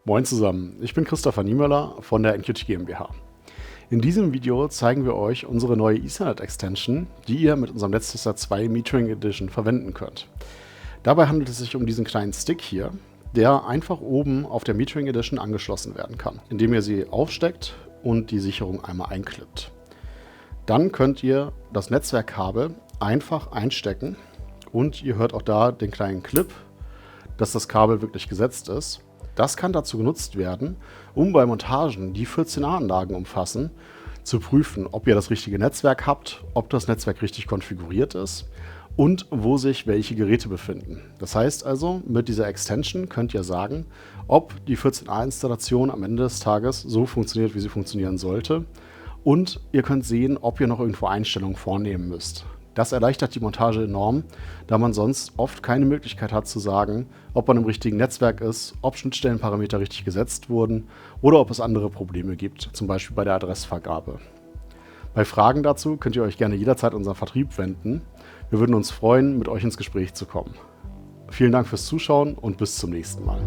Moin zusammen, ich bin Christopher Niemöller von der NQT GmbH. In diesem Video zeigen wir euch unsere neue Ethernet-Extension, die ihr mit unserem Netztester 2 Metering Edition verwenden könnt. Dabei handelt es sich um diesen kleinen Stick hier, der einfach oben auf der Metering Edition angeschlossen werden kann, indem ihr sie aufsteckt und die Sicherung einmal einklippt. Dann könnt ihr das Netzwerkkabel einfach einstecken und ihr hört auch da den kleinen Clip, dass das Kabel wirklich gesetzt ist. Das kann dazu genutzt werden, um bei Montagen, die 14A-Anlagen umfassen, zu prüfen, ob ihr das richtige Netzwerk habt, ob das Netzwerk richtig konfiguriert ist und wo sich welche Geräte befinden. Das heißt also, mit dieser Extension könnt ihr sagen, ob die 14A-Installation am Ende des Tages so funktioniert, wie sie funktionieren sollte. Und ihr könnt sehen, ob ihr noch irgendwo Einstellungen vornehmen müsst. Das erleichtert die Montage enorm, da man sonst oft keine Möglichkeit hat zu sagen, ob man im richtigen Netzwerk ist, ob Schnittstellenparameter richtig gesetzt wurden oder ob es andere Probleme gibt, zum Beispiel bei der Adressvergabe. Bei Fragen dazu könnt ihr euch gerne jederzeit an unseren Vertrieb wenden. Wir würden uns freuen, mit euch ins Gespräch zu kommen. Vielen Dank fürs Zuschauen und bis zum nächsten Mal.